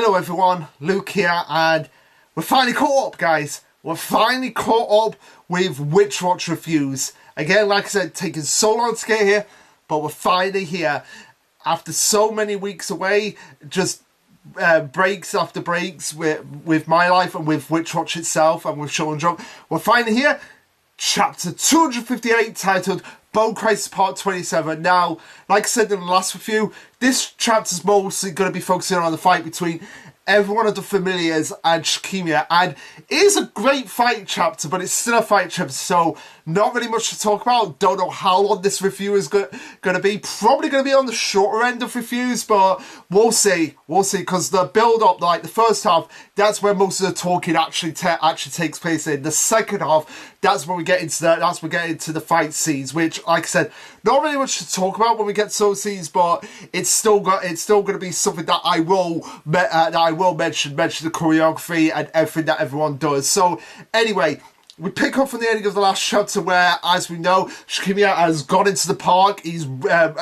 Hello everyone, Luke here, and we're finally caught up, guys. We're finally caught up with Witch Watch reviews. Again, like I said, taking so long to get here, but we're finally here. After so many weeks away, just breaks after breaks with my life and with Witch Watch itself and with Show and Jump. We're finally here. Chapter 258, titled Bone Crisis Part 27. Now, like I said in the last review, this chapter's mostly going to be focusing on the fight between every one of the familiars and Shikimi, and it is a great fight chapter, but it's still a fight chapter, so not really much to talk about. Don't know how long this review is going to be. Probably going to be on the shorter end of reviews, but we'll see. We'll see, because the build-up, like the first half, that's where most of the talking actually takes place in. The second half, that's when we get into the fight scenes, which, like I said, not really much to talk about when we get to those scenes, but it's still going to be something that I will mention the choreography and everything that everyone does. So anyway, we pick up from the ending of the last chapter where, as we know, Shikimi has gone into the park. He's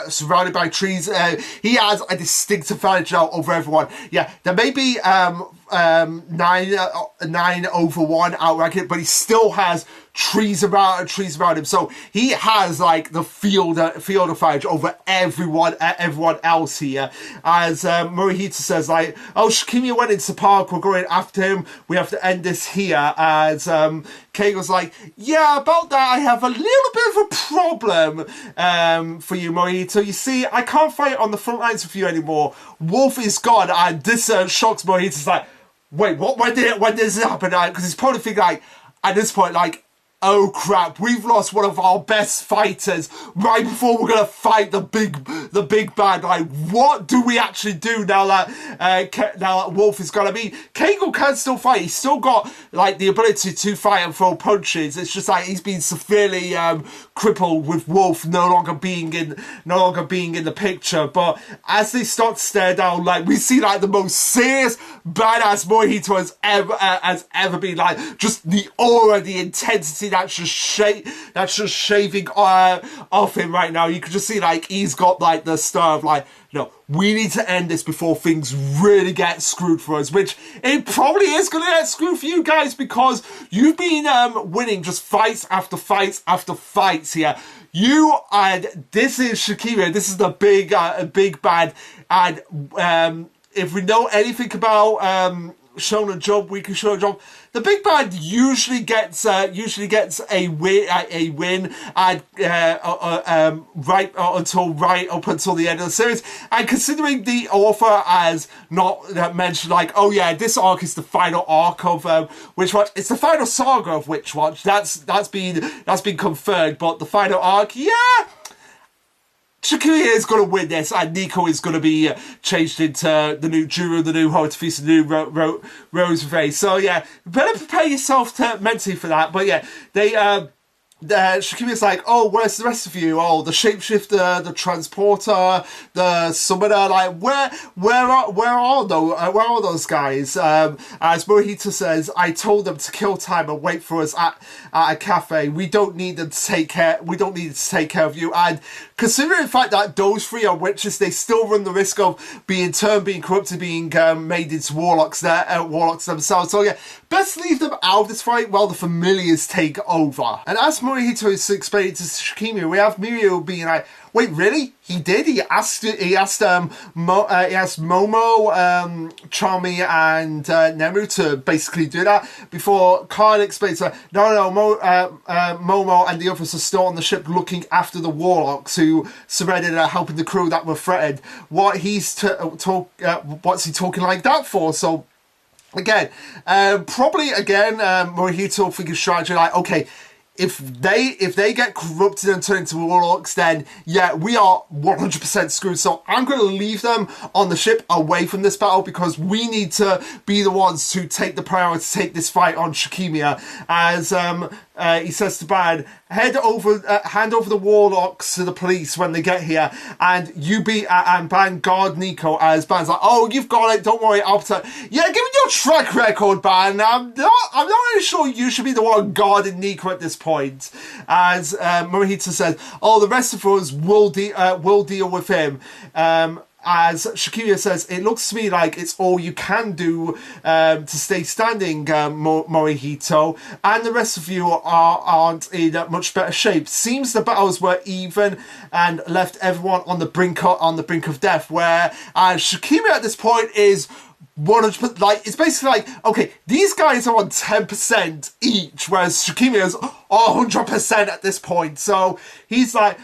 surrounded by trees. He has a distinctive advantage now over everyone. Yeah, there may be 9-1 outranking, but he still has trees around him, so he has like the field advantage over everyone else here. As Morihito says, like, oh, Shikimi went into the park, we're going after him, we have to end this here. As Keigo's like, yeah, about that I have a little bit of a problem for you, Morihito. You see, I can't fight on the front lines with you anymore. Wolf is gone, and this shocks Morihito. It's like, wait, what? When did this happen? Because he's probably thinking, like, at this point, like, oh crap, we've lost one of our best fighters right before we're gonna fight the big bad. Like, what do we actually do now that Wolf is gone? I mean, Keigo can still fight. He's still got like the ability to fight and throw punches. It's just like he's been severely crippled with Wolf no longer being in the picture. But as they start to stare down, like, we see like the most serious badass Morihito has ever been. Like, just the aura, the intensity that's just shaving off him right now. You can just see like he's got like the stir of like, no, we need to end this before things really get screwed for us, which it probably is going to get screwed for you guys, because you've been winning just fights after fights after fights here. This is Shikimi, this is the big bad, and if we know anything about Shonen Jump, Weekly Shonen Jump, the big bad usually gets a win, and right up until the end of the series. And considering the author has not mentioned, like, oh yeah, this arc is the final arc of Witch Watch. It's the final saga of Witch Watch. That's been confirmed. But the final arc, yeah, Shikimi is going to win this, and Nico is going to be changed into the new Juru, the new Hortefisa, the new Rose Face. So yeah, better prepare yourself mentally for that. But yeah, Shikimi's like, oh, where's the rest of you? Oh, the shapeshifter, the transporter, the summoner. Like, where are those guys? As Morihito says, I told them to kill time and wait for us at a cafe. We don't need them to take care. We don't need to take care of you. And considering the fact that those three are witches, they still run the risk of being turned, being corrupted, being made into warlocks themselves. So yeah, best leave them out of this fight while the familiars take over. And as Morihito is explaining to Shikimi, we have Mirio being like, wait, really? He did? He asked Momo, Charmy, and Nemu to basically do that, before Khan explains that, no, Momo and the others are still on the ship looking after the warlocks who surrendered and helping the crew that were threatened. What's he talking like that for? So again, Morihito thinking strategy, like, okay, if they get corrupted and turn into warlocks, then yeah, we are 100% screwed. So I'm going to leave them on the ship away from this battle, because we need to be the ones to take the priority to take this fight on Shikimi. As he says to Ban, hand over the warlocks to the police when they get here, and and Ban guard Nico. As Ban's like, oh, you've got it, don't worry, I'll protect. Yeah, give me your track record, Ban. I'm not really sure you should be the one guarding Nico at this point. As Morihito says, oh, the rest of us will deal with him. as Shikimi says, it looks to me like it's all you can do to stay standing, Morihito, and the rest of you aren't in much better shape. Seems the battles were even and left everyone on the brink of death, where Shikimi at this point is 100%, like, it's basically like, okay, these guys are on 10% each, whereas Shikimi is 100% at this point. So he's like,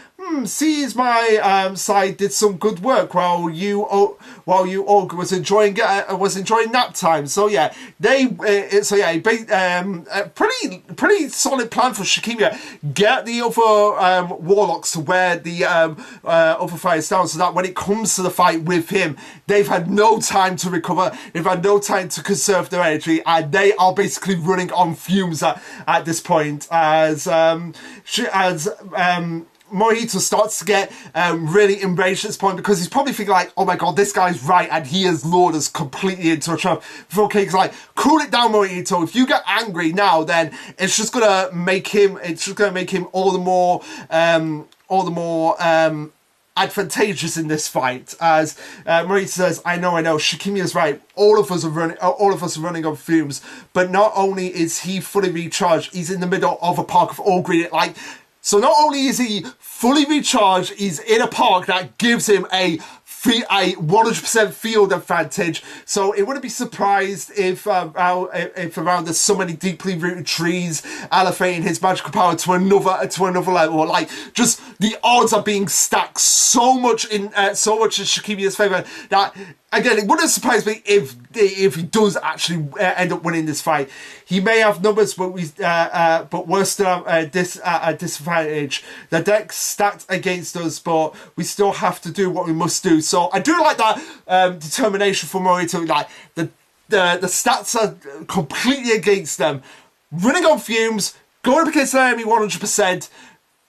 sees my side did some good work while you Og was enjoying nap time. So yeah, pretty solid plan for Shikimi. Get the other warlocks to wear the other fighters down, so that when it comes to the fight with him, they've had no time to recover, they've had no time to conserve their energy, and they are basically running on fumes at this point as Morihito starts to get really enraged at this point, because he's probably thinking like, oh my god, this guy's right, and he has lured us completely into a trap. Before King's like, cool it down, Morihito. If you get angry now, then it's just gonna make him all the more advantageous in this fight. As Morihito says, I know, Shikimi is right. All of us are running on fumes. But not only is he fully recharged, he's in the middle of a park of all green. Like, so not only is he fully recharged, he's in a park that gives him a 100% field advantage. So it wouldn't be surprised if around there's so many deeply rooted trees elevating his magical power to another level. Like, just the odds are being stacked so much in Shikimi's favor that, again, it wouldn't surprise me if he does actually end up winning this fight. He may have numbers, but we're still at a disadvantage. The deck's stacked against us, but we still have to do what we must do. So I do like that determination for Morihito. Like, the stats are completely against them. Running on fumes, going up against the enemy 100%.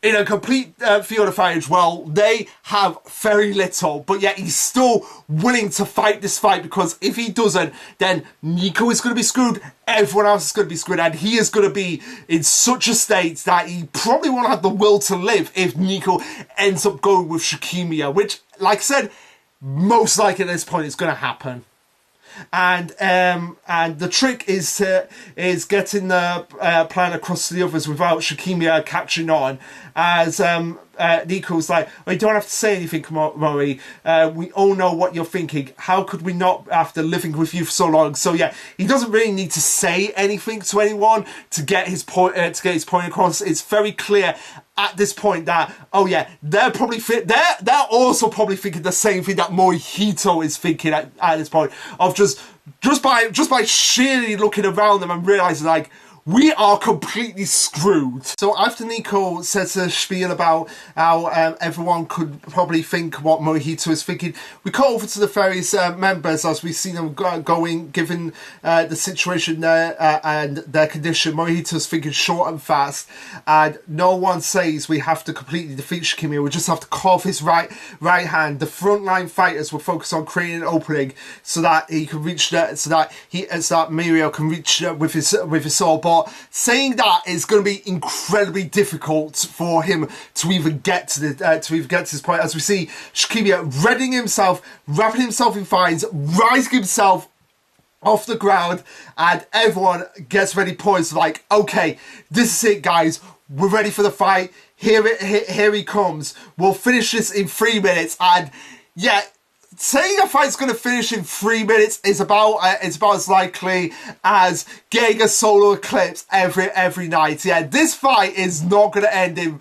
In a complete field advantage, well, they have very little, but yet he's still willing to fight this fight, because if he doesn't, then Nico is going to be screwed, everyone else is going to be screwed, and he is going to be in such a state that he probably won't have the will to live if Nico ends up going with Shikimi, which, like I said, most likely at this point is going to happen. And the trick is getting the plan across to the others without Shikimi catching on. As Nico's like, well, you don't have to say anything, Mori. We all know what you're thinking. How could we not, after living with you for so long? So yeah, he doesn't really need to say anything to anyone to get his point across. It's very clear at this point that, oh yeah, they're also probably thinking the same thing that Morihito is thinking at this point, of just by sheerly looking around them and realizing, like, we are completely screwed. So after Nico says a spiel about how everyone could probably think what Morihito is thinking, we cut over to the various members as we see them going, given the situation there and their condition. Morihito's thinking short and fast, and no one says we have to completely defeat Shikimi. We just have to cut off his right hand. The frontline fighters will focus on creating an opening so that he can reach that, so that Mirio can reach with his sword. But saying that is going to be incredibly difficult for him to even get to this point, as we see Shikimi readying himself, wrapping himself in vines, rising himself off the ground, and everyone gets ready poised, like, okay, this is it, guys, we're ready for the fight, here he comes, we'll finish this in 3 minutes. And yeah, saying a fight's going to finish in 3 minutes is about as likely as getting a solar eclipse every night. Yeah, this fight is not going to end in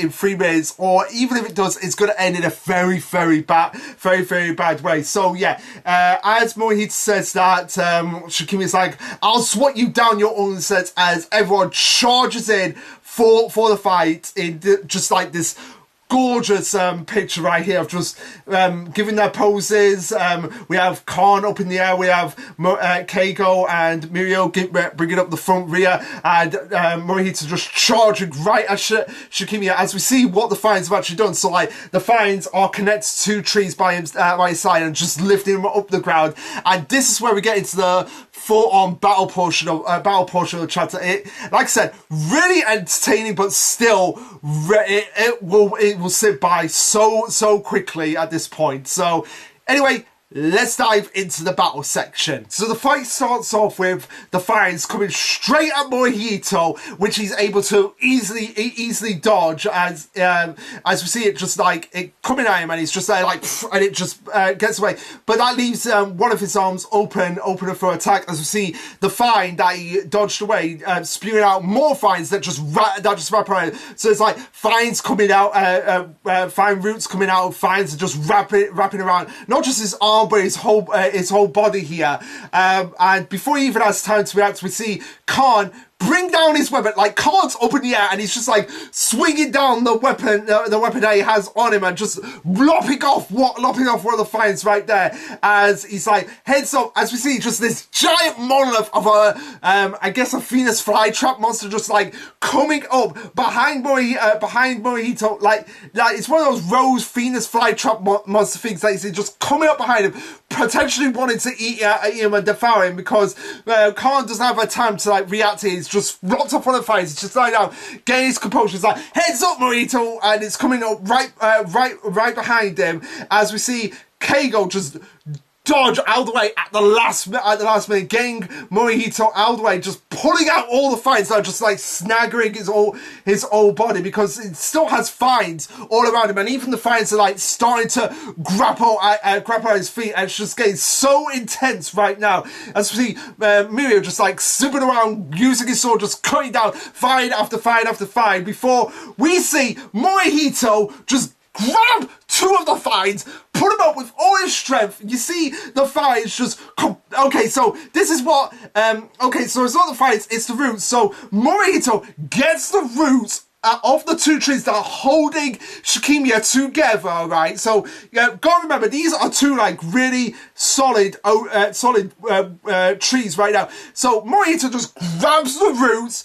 3 minutes, or even if it does, it's going to end in a very bad way. So yeah, as Morihito says that, Shikimi's like, I'll swat you down your own sets, as everyone charges in for the fight in just like this gorgeous picture right here of just giving their poses. We have Khan up in the air, we have Keigo and Mirio bringing up the front rear, and Morihito just charging right at Shikimi, as we see what the Fines have actually done. So like, the Fines are connected to 2 trees by his side and just lifting him up the ground, and this is where we get into the full-on battle portion of the chapter. It, like I said, really entertaining, but still it will sit by so quickly at this point. So anyway, let's dive into the battle section. So the fight starts off with the Fires coming straight at Morihito, which he's able to easily dodge as we see it just like it coming at him, and he's just there like, and it just gets away. But that leaves one of his arms open for attack, as we see the Fine that he dodged away spewing out more Fines that just wrap around. So it's like Fines coming out, Fine roots coming out, Fines just wrapping around, not just his arm but his whole body here. And before he even has time to react, we see Khan bring down his weapon. Like, Khan's up in the air and he's just like swinging down the weapon that he has on him and just lopping off one of the Fines right there, as he's like heads up, as we see just this giant monolith of I guess a Venus flytrap monster just like coming up behind Morihito, like it's one of those Rose Venus flytrap monster things that you see just coming up behind him, potentially wanting to eat him and devour him, because Khan doesn't have a time to like react to it. He's just locked up on the Fires. He's just lying down, getting his composure. He's like, heads up, Morihito, and it's coming up right behind him, as we see Keigo just dodge out of the way at the last minute, getting Morihito out of the way, just pulling out all the Fines that are just like snaggering his whole body, because it still has Fines all around him, and even the Fines are like starting to grapple at his feet, and it's just getting so intense right now, as we see Mirio just like slipping around, using his sword, just cutting down Fine after Fine after Fine, before we see Morihito just grab two of the Fines, put him up with all his strength. You see the Fines just okay, so this is what okay, so it's not the Fines, it's the roots. So Morihito gets the roots of the two trees that are holding Shikimi together, right? So gotta remember, these are two like really solid trees right now. So Morihito just grabs the roots,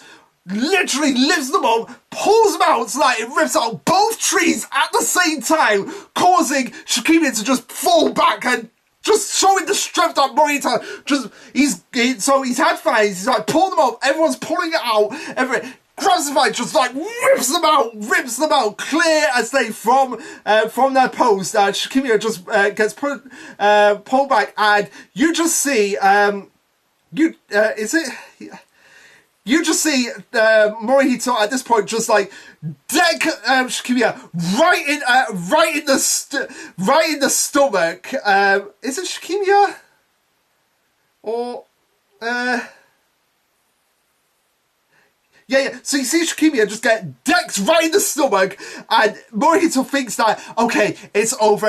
literally lifts them up, pulls them out, so like it rips out both trees at the same time, causing Shikimi to just fall back, and just showing the strength that Morihito he's had Fines, he's like pulling them up, everyone's pulling it out, grabs the Fines, just like rips them out, clear as they from their post. Shikimi just gets pulled back, and you just see you just see Morihito at this point just like deck Shikimi right in the stomach. Is it Shikimi? Or Yeah. So you see Shikimi just get decked right in the stomach, and Morihito thinks that, okay, it's over.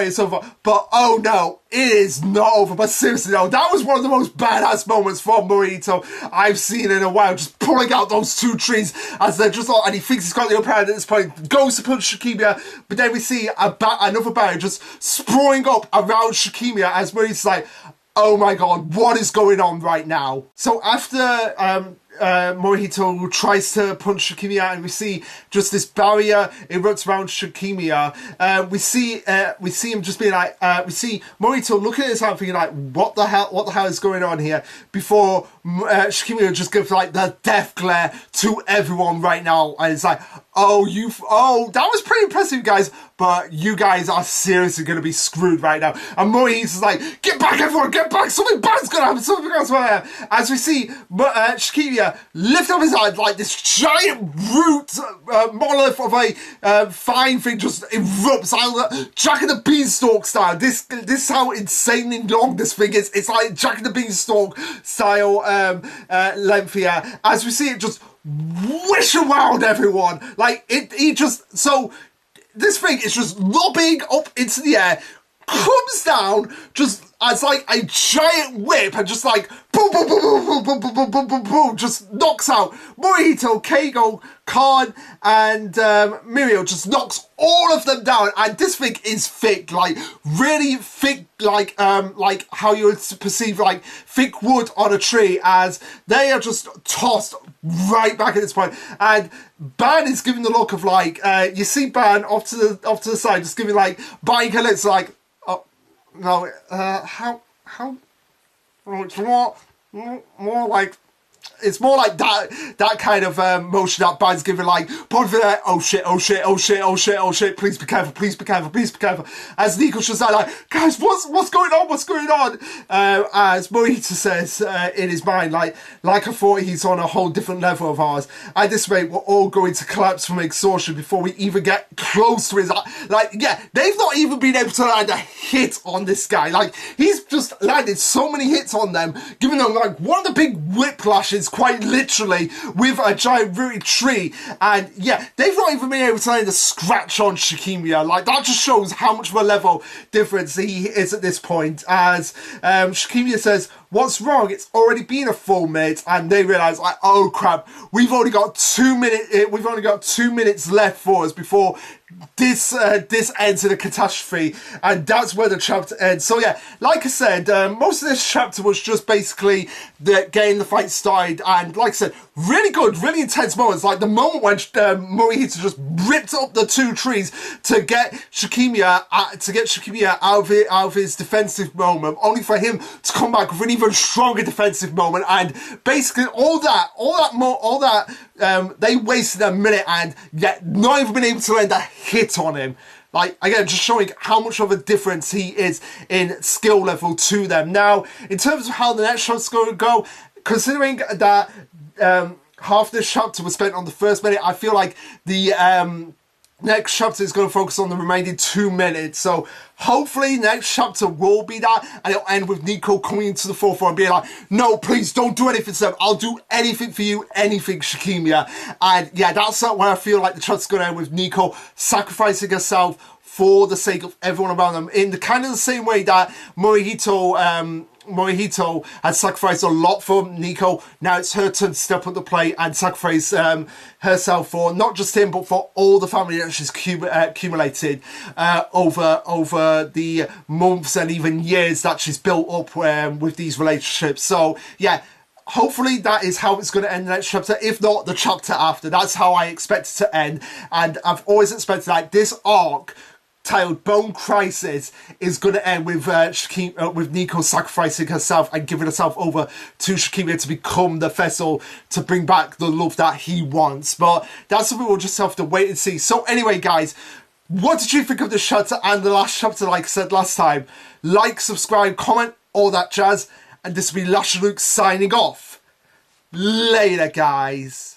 But oh no, it is not over. But seriously, no, that was one of the most badass moments from Morihito I've seen in a while. Just pulling out those two trees as they're just all, and he thinks he's got the upper hand at this point, goes to punch Shikimi, but then we see another barrier just sprawling up around Shikimi as Morihito's like, oh my god, what is going on right now? So after Morihito tries to punch Shikimi, and we see just this barrier erupts around Shikimi. We see him just being like, we see Morihito looking at his hand thinking like, what the hell is going on here? Before Shikimi just gives like the death glare to everyone right now, and it's like, oh, that was pretty impressive, guys, but you guys are seriously going to be screwed right now. And Morihito's like, get back, everyone, get back, something bad's going to happen, something bad's going to happen. As we see Shikimi lift up his hand, like this giant root monolith of a fine thing just erupts out, Jack and the Beanstalk style. This is how insanely long this thing is. It's like Jack and the Beanstalk style length here. As we see it just wish around everyone, like so this thing is just lobbing up into the air, comes down just as like a giant whip, and just like boom, boom, boom, boom, boom, boom, boom, boom, boom, boom, just knocks out Morihito, Keigo, Khan, and Mirio. Just knocks all of them down, and this thing is thick, like really thick, like how you would perceive like thick wood on a tree, as they are just tossed right back at this point. And Ban is giving the look of like, you see Ban off to the side, just giving like biting her lips, like, oh no, how it's more like it's more like that kind of motion that Ban's giving, like, oh shit, oh shit, oh shit, oh shit, oh shit, please be careful, please be careful, please be careful. As Nico's just like, guys, what's going on, what's going on? As Morihito says in his mind, like I thought he's on a whole different level of ours. At this rate, we're all going to collapse from exhaustion before we even get close to his, like, yeah, they've not even been able to land a hit on this guy. Like, he's just landed so many hits on them, giving them, like, one of the big whiplashes, quite literally, with a giant rooted tree. And yeah, they've not even been able to land a scratch on Shikimi. Like, that just shows how much of a level difference he is at this point. As Shikimi says, what's wrong? It's already been a full minute. And they realise, like, oh crap, we've only got 2 minutes left for us before this ends in a catastrophe, and that's where the chapter ends. So yeah, like I said, most of this chapter was just basically getting the fight started, and like I said, really good, really intense moments, like the moment when Morihito just ripped up the 2 trees to get Shikimi out of his defensive moment, only for him to come back with an even stronger defensive moment. And basically all that they wasted a minute, and yet not even been able to land a hit on him. Like, again, just showing how much of a difference he is in skill level to them. Now, in terms of how the next shot's going to go, considering that half this chapter was spent on the first minute, I feel like the next chapter is going to focus on the remaining 2 minutes. So hopefully next chapter will be that, and it'll end with Nico coming into the forefront and being like, no, please don't do anything to them, I'll do anything for you, anything, Shikimi. And yeah, that's where I feel like the chapter's going to end, with Nico sacrificing herself for the sake of everyone around them, in the kind of the same way that Morihito had sacrificed a lot for Nico. Now it's her turn to step up the plate and sacrifice herself for not just him, but for all the family that she's accumulated over the months and even years that she's built up with these relationships. So yeah, hopefully that is how it's going to end the next chapter. If not, the chapter after. That's how I expect it to end. And I've always expected that this arc titled Bone Crisis is going to end with with Nico sacrificing herself and giving herself over to Shikimi to become the vessel to bring back the love that he wants. But that's something we'll just have to wait and see. So anyway, guys, what did you think of this chapter and the last chapter? Like I said last time, like, subscribe, comment, all that jazz. And this will be Lasherluke signing off. Later, guys.